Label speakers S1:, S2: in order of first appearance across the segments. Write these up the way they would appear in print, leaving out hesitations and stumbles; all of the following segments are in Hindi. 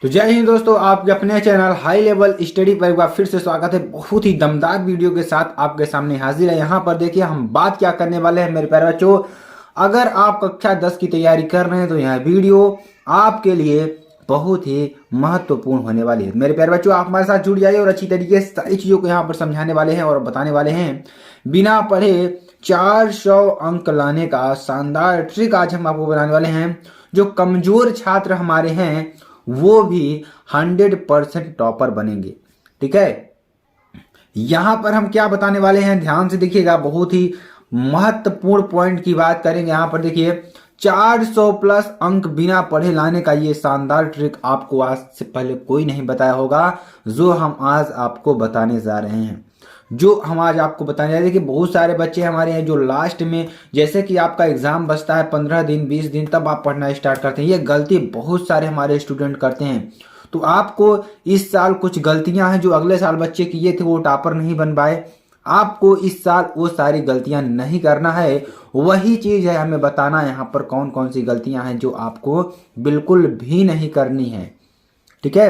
S1: तो जय हिंद दोस्तों, आपके अपने चैनल हाई लेवल स्टडी पर एक बार फिर से स्वागत है। बहुत ही दमदार वीडियो के साथ आपके सामने हाजिर है। यहाँ पर देखिए हम बात क्या करने वाले हैं मेरे प्यारे बच्चों। अगर आप कक्षा 10 की तैयारी कर रहे हैं तो यह वीडियो आपके लिए बहुत ही महत्वपूर्ण होने वाली है। मेरे प्यारे बच्चों, आप हमारे साथ जुड़ जाइए और अच्छी तरीके से सारी चीज़ों को यहाँ पर समझाने वाले हैं और बताने वाले हैं। बिना पढ़े 400 अंक लाने का शानदार ट्रिक आज हम आपको बनाने वाले हैं। जो कमजोर छात्र हमारे हैं वो भी 100% टॉपर बनेंगे। ठीक है, यहां पर हम क्या बताने वाले हैं, ध्यान से देखिएगा। बहुत ही महत्वपूर्ण पॉइंट की बात करेंगे। यहां पर देखिए 400 प्लस अंक बिना पढ़े लाने का ये शानदार ट्रिक आपको आज से पहले कोई नहीं बताया होगा, जो हम आज आपको बताने जा रहे हैं। जो हम आज आपको बताने जा रहे हैं कि बहुत सारे बच्चे हमारे हैं जो लास्ट में, जैसे कि आपका एग्जाम बचता है 15 दिन 20 दिन, तब आप पढ़ना स्टार्ट करते हैं। ये गलती बहुत सारे हमारे स्टूडेंट करते हैं। तो आपको इस साल कुछ गलतियां हैं जो अगले साल बच्चे किए थे, वो टॉपर नहीं बन पाए। आपको इस साल वो सारी गलतियां नहीं करना है। वही चीज है हमें बताना यहाँ पर कौन कौन सी गलतियां हैं जो आपको बिल्कुल भी नहीं करनी है। ठीक है,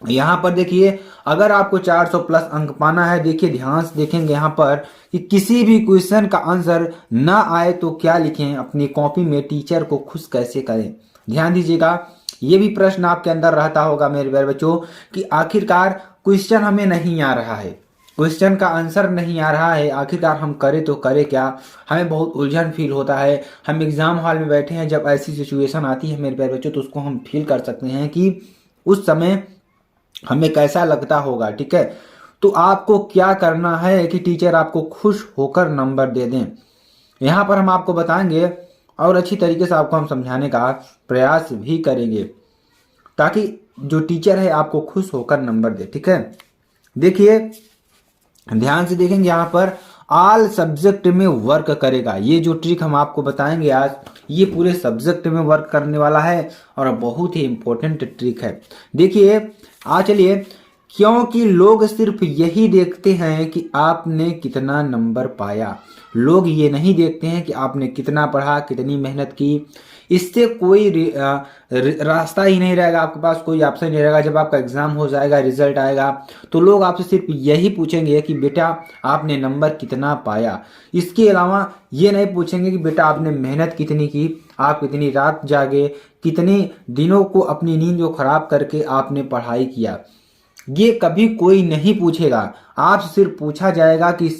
S1: यहां पर देखिए अगर आपको 400 प्लस अंक पाना है, देखिए ध्यान से देखेंगे यहाँ पर कि किसी भी क्वेश्चन का आंसर ना आए तो क्या लिखें अपनी कॉपी में, टीचर को खुश कैसे करें। ध्यान दीजिएगा, ये भी प्रश्न आपके अंदर रहता होगा मेरे प्यारे बच्चों कि आखिरकार क्वेश्चन हमें नहीं आ रहा है, क्वेश्चन का आंसर नहीं आ रहा है, आखिरकार हम करें तो करें क्या। हमें बहुत उलझन फील होता है। हम एग्जाम हॉल में बैठे हैं, जब ऐसी सिचुएशन आती है मेरे प्यारे बच्चों तो उसको हम फील कर सकते हैं कि उस समय हमें कैसा लगता होगा। ठीक है, तो आपको क्या करना है कि टीचर आपको खुश होकर नंबर दे दें। यहां पर हम आपको बताएंगे और अच्छी तरीके से आपको हम समझाने का प्रयास भी करेंगे ताकि जो टीचर है आपको खुश होकर नंबर दे। ठीक है, देखिए ध्यान से देखेंगे, यहाँ पर ऑल सब्जेक्ट में वर्क करेगा। ये जो ट्रिक हम आपको बताएंगे आज, ये पूरे सब्जेक्ट में वर्क करने वाला है और बहुत ही इंपॉर्टेंट ट्रिक है। देखिए चलिए, क्योंकि लोग सिर्फ यही देखते हैं कि आपने कितना नंबर पाया। लोग ये नहीं देखते हैं कि आपने कितना पढ़ा, कितनी मेहनत की। इससे कोई रास्ता ही नहीं रहेगा, आपके पास कोई ऑप्शन नहीं रहेगा। जब आपका एग्जाम हो जाएगा, रिजल्ट आएगा, तो लोग आपसे सिर्फ यही पूछेंगे कि बेटा आपने नंबर कितना पाया। इसके अलावा ये नहीं पूछेंगे कि बेटा आपने मेहनत कितनी की, आप कितनी रात जागे, कितने दिनों को अपनी नींद को खराब करके आपने पढ़ाई किया। ये कभी कोई नहीं पूछेगा। आपसे सिर्फ पूछा जाएगा कि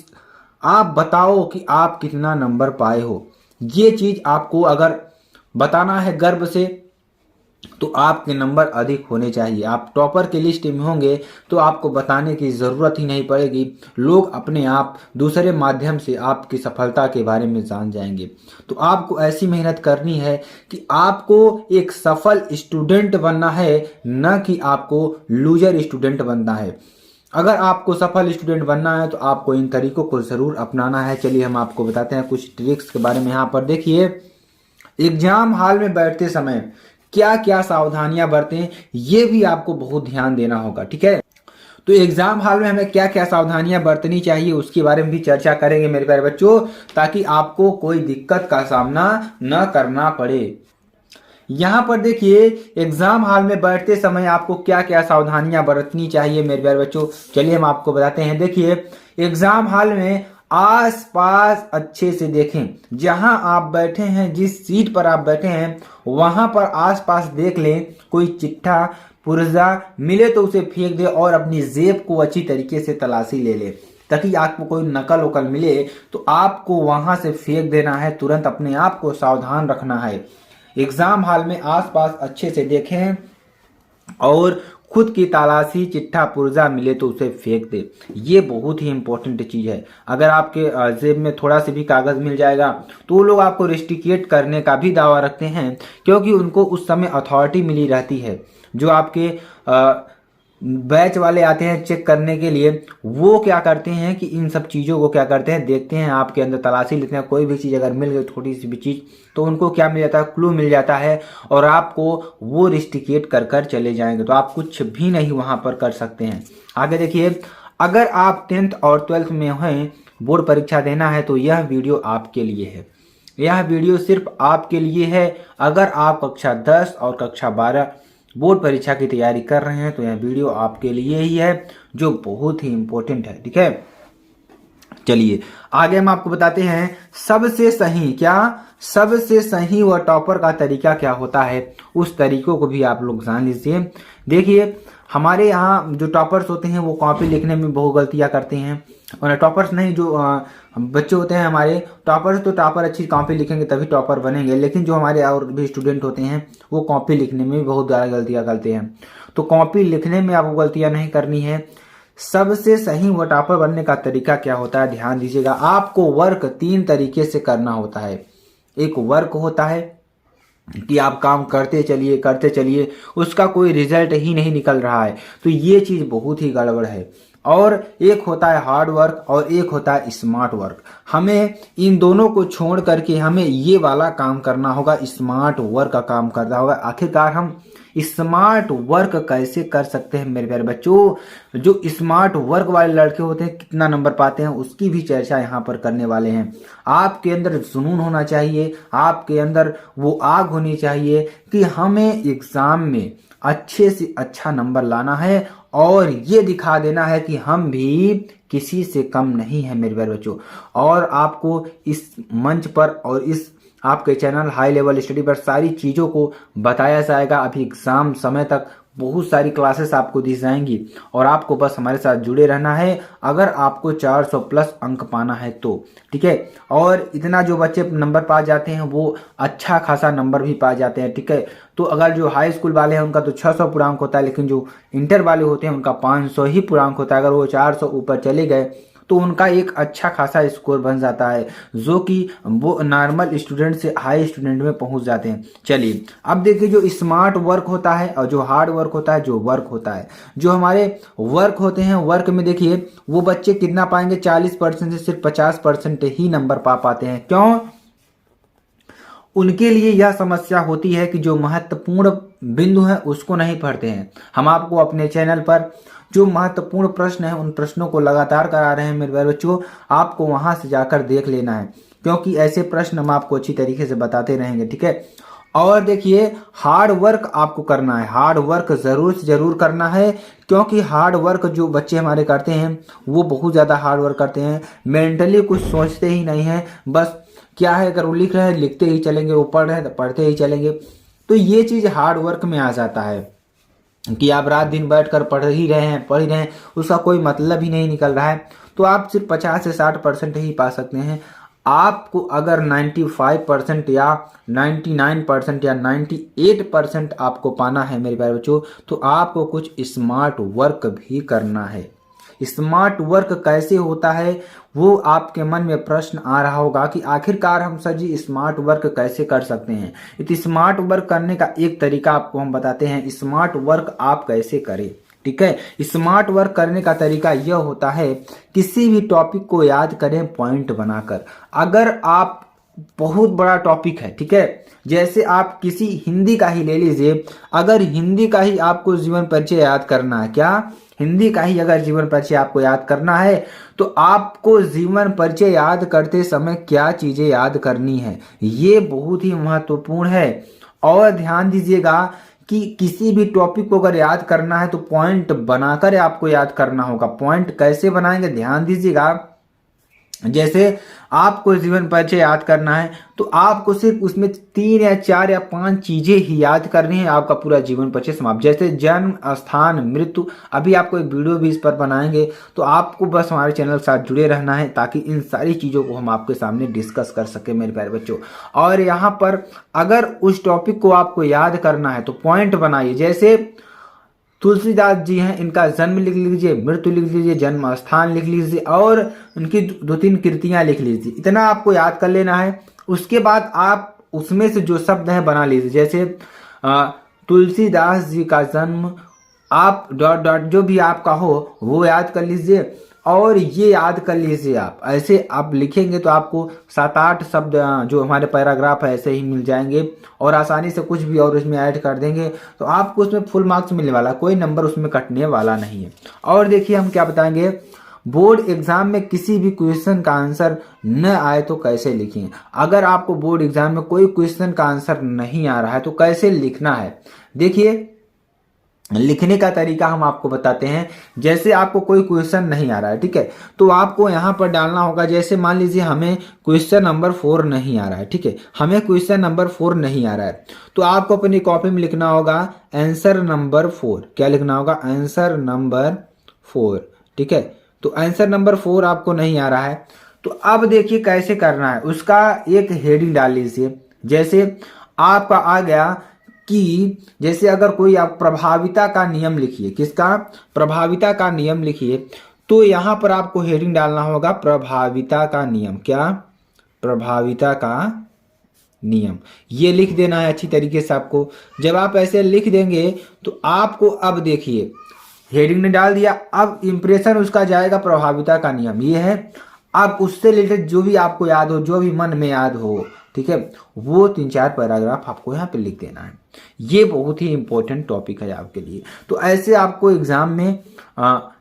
S1: आप बताओ कि आप कितना नंबर पाए हो। ये चीज आपको अगर बताना है गर्व से तो आपके नंबर अधिक होने चाहिए। आप टॉपर की लिस्ट में होंगे तो आपको बताने की ज़रूरत ही नहीं पड़ेगी। लोग अपने आप दूसरे माध्यम से आपकी सफलता के बारे में जान जाएंगे। तो आपको ऐसी मेहनत करनी है कि आपको एक सफल स्टूडेंट बनना है, न कि आपको लूजर स्टूडेंट बनना है। अगर आपको सफल स्टूडेंट बनना है तो आपको इन तरीकों को ज़रूर अपनाना है। चलिए हम आपको बताते हैं कुछ ट्रिक्स के बारे में। यहाँ पर देखिए, एग्जाम हॉल में बैठते समय क्या क्या सावधानियां बरतें, ये भी आपको बहुत ध्यान देना होगा। ठीक है, तो एग्जाम हॉल में हमें क्या क्या सावधानियां बरतनी चाहिए उसके बारे में भी चर्चा करेंगे मेरे प्यारे बच्चों, ताकि आपको कोई दिक्कत का सामना न करना पड़े। यहां पर देखिए एग्जाम हॉल में बैठते समय आपको क्या क्या सावधानियां बरतनी चाहिए मेरे प्यारे बच्चों, चलिए हम आपको बताते हैं। देखिए एग्जाम हॉल में आस पास अच्छे से देखें। जहां आप बैठे हैं, जिस सीट पर आप बैठे हैं, वहां पर आस पास देख लें। कोई चिट्ठा पुर्जा मिले तो उसे फेंक दे और अपनी जेब को अच्छी तरीके से तलाशी ले ले, ताकि आपको कोई नकल वकल मिले तो आपको वहां से फेंक देना है। तुरंत अपने आप को सावधान रखना है। एग्जाम हॉल में आसपास अच्छे से देखें और खुद की तलाशी, चिट्ठा पुर्जा मिले तो उसे फेंक दे। ये बहुत ही इंपॉर्टेंट चीज है। अगर आपके जेब में थोड़ा सा भी कागज मिल जाएगा तो वो लोग आपको रेस्ट्रिकेट करने का भी दावा रखते हैं, क्योंकि उनको उस समय अथॉरिटी मिली रहती है। जो आपके बैच वाले आते हैं चेक करने के लिए, वो क्या करते हैं कि इन सब चीज़ों को क्या करते हैं, देखते हैं आपके अंदर, तलाशी लेते हैं। कोई भी चीज़ अगर मिल गई, थोड़ी सी भी चीज़, तो उनको क्या मिल जाता है, क्लू मिल जाता है और आपको वो रिस्ट्रिकेट कर कर चले जाएंगे। तो आप कुछ भी नहीं वहां पर कर सकते हैं। आगे देखिए, अगर आप 10th और 12th में हैं, बोर्ड परीक्षा देना है, तो यह वीडियो आपके लिए है। यह वीडियो सिर्फ आपके लिए है। अगर आप कक्षा 10 और कक्षा 12 बोर्ड परीक्षा की तैयारी कर रहे हैं तो यह वीडियो आपके लिए ही है, जो बहुत ही इंपॉर्टेंट है। ठीक है, चलिए आगे हम आपको बताते हैं सबसे सही सबसे सही व टॉपर का तरीका क्या होता है, उस तरीकों को भी आप लोग जान लीजिए। देखिए हमारे यहाँ जो टॉपर्स होते हैं वो कॉपी लिखने में बहुत गलतियां करते हैं, और टॉपर्स नहीं, जो बच्चे होते हैं हमारे टॉपर्स, तो टॉपर अच्छी कॉपी लिखेंगे तभी टॉपर बनेंगे, लेकिन जो हमारे और भी स्टूडेंट होते हैं वो कॉपी लिखने में भी बहुत ज़्यादा गलतियां करते हैं। तो कॉपी लिखने में आपको गलतियां नहीं करनी है। सबसे सही व टॉपर बनने का तरीका क्या होता है, ध्यान दीजिएगा। आपको वर्क 3 तरीके से करना होता है। एक वर्क होता है कि आप काम करते चलिए उसका कोई रिजल्ट ही नहीं निकल रहा है, तो ये चीज बहुत ही गड़बड़ है। और एक होता है हार्ड वर्क और एक होता है स्मार्ट वर्क। हमें इन दोनों को छोड़ करके हमें ये वाला काम करना होगा, स्मार्ट वर्क का काम करना होगा। आखिरकार हम स्मार्ट वर्क कैसे कर सकते हैं मेरे प्यारे बच्चों, जो स्मार्ट वर्क वाले लड़के होते हैं कितना नंबर पाते हैं उसकी भी चर्चा यहाँ पर करने वाले हैं। आपके अंदर जुनून होना चाहिए, आपके अंदर वो आग होनी चाहिए कि हमें एग्जाम में अच्छे से अच्छा नंबर लाना है और ये दिखा देना है कि हम भी किसी से कम नहीं है मेरे प्यारे बच्चों। और आपको इस मंच पर और इस आपके चैनल हाई लेवल स्टडी पर सारी चीज़ों को बताया जाएगा। अभी एग्जाम समय तक बहुत सारी क्लासेस आपको दी जाएंगी और आपको बस हमारे साथ जुड़े रहना है अगर आपको 400 प्लस अंक पाना है तो। ठीक है, और इतना जो बच्चे नंबर पा जाते हैं वो अच्छा खासा नंबर भी पा जाते हैं। ठीक है, तो अगर जो हाई स्कूल वाले हैं उनका तो 600 पूर्णांक होता है, लेकिन जो इंटर वाले होते हैं उनका 500 ही पूर्णांक होता है। अगर वो 400 ऊपर चले गए तो उनका एक अच्छा खासा स्कोर बन जाता है, जो कि वो नॉर्मल स्टूडेंट से हाई स्टूडेंट में पहुंच जाते हैं। चलिए अब देखिए, जो स्मार्ट वर्क होता है और जो हार्ड वर्क होता है, जो वर्क होता है, जो हमारे वर्क होते हैं, वर्क में देखिए वो बच्चे कितना पाएंगे, 40% से सिर्फ 50% ही नंबर पा पाते हैं। क्यों? उनके लिए यह समस्या होती है कि जो महत्वपूर्ण बिंदु है उसको नहीं पढ़ते हैं। हम आपको अपने चैनल पर जो महत्वपूर्ण प्रश्न है उन प्रश्नों को लगातार करा रहे हैं मेरे प्यारे बच्चों, आपको वहां से जाकर देख लेना है, क्योंकि ऐसे प्रश्न हम आपको अच्छी तरीके से बताते रहेंगे। ठीक है, और देखिए हार्ड वर्क आपको करना है, हार्ड वर्क जरूर से जरूर करना है, क्योंकि हार्ड वर्क जो बच्चे हमारे करते हैं वो बहुत ज़्यादा हार्ड वर्क करते हैं, मेंटली कुछ सोचते ही नहीं है, बस क्या है अगर वो लिख रहे हैं लिखते ही चलेंगे, वो पढ़ रहे हैं तो पढ़ते ही चलेंगे। तो ये चीज़ हार्ड वर्क में आ जाता है कि आप रात दिन बैठकर पढ़ ही रहे हैं, उसका कोई मतलब ही नहीं निकल रहा है, तो आप सिर्फ 50 से 60% ही पा सकते हैं। आपको अगर 95% या 99% या 98% आपको पाना है मेरे प्यारे बच्चों, तो आपको कुछ स्मार्ट वर्क भी करना है। स्मार्ट वर्क कैसे होता है वो आपके मन में प्रश्न आ रहा होगा कि आखिरकार हम सर जी स्मार्ट वर्क कैसे कर सकते हैं। इस स्मार्ट वर्क करने का एक तरीका आपको हम बताते हैं, स्मार्ट वर्क आप कैसे करें। ठीक है, स्मार्ट वर्क करने का तरीका यह होता है, किसी भी टॉपिक को याद करें पॉइंट बनाकर। अगर आप बहुत बड़ा टॉपिक है, ठीक है, जैसे आप किसी हिंदी का ही ले लीजिए, अगर हिंदी का ही आपको जीवन परिचय याद करना है, क्या हिंदी का ही अगर जीवन परिचय आपको याद करना है, तो आपको जीवन परिचय याद करते समय क्या चीजें याद करनी है, ये बहुत ही महत्वपूर्ण है। और ध्यान दीजिएगा कि किसी भी टॉपिक को अगर याद करना है तो पॉइंट बनाकर आपको याद करना होगा। पॉइंट कैसे बनाएंगे, ध्यान दीजिएगा। जैसे आपको जीवन परिचय याद करना है तो आपको सिर्फ उसमें 3 या 4 या 5 चीजें ही याद करनी है, आपका पूरा जीवन परिचय समाप्त। जैसे जन्म, स्थान, मृत्यु, अभी आपको एक वीडियो भी इस पर बनाएंगे, तो आपको बस हमारे चैनल के साथ जुड़े रहना है ताकि इन सारी चीजों को हम आपके सामने डिस्कस कर सके मेरे प्यारे बच्चों। और यहाँ पर अगर उस टॉपिक को आपको याद करना है तो पॉइंट बनाइए। जैसे तुलसीदास जी हैं, इनका जन्म लिख लीजिए, मृत्यु लिख लीजिए, जन्म स्थान लिख लीजिए और उनकी 2-3 कृतियां लिख लीजिए। इतना आपको याद कर लेना है। उसके बाद आप उसमें से जो शब्द हैं बना लीजिए। जैसे तुलसीदास जी का जन्म, आप डॉट जो भी आपका हो वो याद कर लीजिए और ये याद कर लीजिए। आप ऐसे आप लिखेंगे तो आपको 7-8 शब्द जो हमारे पैराग्राफ है ऐसे ही मिल जाएंगे और आसानी से कुछ भी और उसमें ऐड कर देंगे तो आपको उसमें फुल मार्क्स मिलने वाला, कोई नंबर उसमें कटने वाला नहीं है। और देखिए हम क्या बताएंगे, बोर्ड एग्जाम में किसी भी क्वेश्चन का आंसर न आए तो कैसे लिखें। अगर आपको बोर्ड एग्जाम में कोई क्वेश्चन का आंसर नहीं आ रहा है तो कैसे लिखना है, देखिए लिखने का तरीका हम आपको बताते हैं। जैसे आपको कोई क्वेश्चन नहीं आ रहा है, ठीक है, तो आपको यहाँ पर डालना होगा, जैसे मान लीजिए हमें क्वेश्चन नंबर 4 नहीं आ रहा है, ठीक है, हमें क्वेश्चन नंबर 4 नहीं आ रहा है, तो आपको अपनी कॉपी में लिखना होगा आंसर नंबर 4। क्या लिखना होगा? आंसर नंबर 4, ठीक है। तो आंसर नंबर 4 आपको नहीं आ रहा है, तो अब देखिए कैसे करना है, उसका एक हेडिंग डाल लीजिए। जैसे आपका आ गया कि जैसे अगर कोई आप प्रभाविता का नियम लिखिए, किसका? प्रभाविता का नियम लिखिए, तो यहां पर आपको हेडिंग डालना होगा प्रभाविता का नियम। क्या? प्रभाविता का नियम, ये लिख देना है अच्छी तरीके से आपको। जब आप ऐसे लिख देंगे तो आपको अब देखिए हेडिंग ने डाल दिया, अब इंप्रेशन उसका जाएगा प्रभाविता का नियम, ये है। अब उससे रिलेटेड जो भी आपको याद हो, जो भी मन में याद हो, ठीक है, वो 3-4 पैराग्राफ आपको यहाँ पे लिख देना है। ये बहुत ही इंपॉर्टेंट टॉपिक है आपके लिए। तो ऐसे आपको एग्जाम में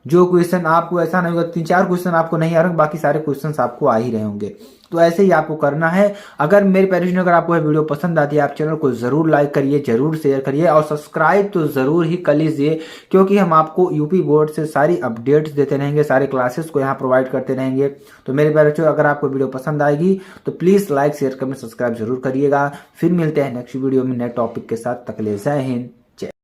S1: जो क्वेश्चन आपको ऐसा नहीं होगा 3-4 क्वेश्चन आपको नहीं आ रहे, बाकी सारे क्वेश्चन आपको आ ही रहे होंगे। तो ऐसे ही आपको करना है। अगर मेरे पेरेंट्स अगर आपको यह वीडियो पसंद आती है, आप चैनल को जरूर लाइक करिए, जरूर शेयर करिए और सब्सक्राइब तो जरूर ही कर लीजिए, क्योंकि हम आपको यूपी बोर्ड से सारी अपडेट्स देते रहेंगे, सारे क्लासेस को यहाँ प्रोवाइड करते रहेंगे। तो मेरे पेरेंट्स अगर आपको वीडियो पसंद आएगी तो please like share comment subscribe जरूर करिएगा। फिर मिलते हैं नेक्स्ट वीडियो में नए टॉपिक के साथ। तक के लिए जय हिंद।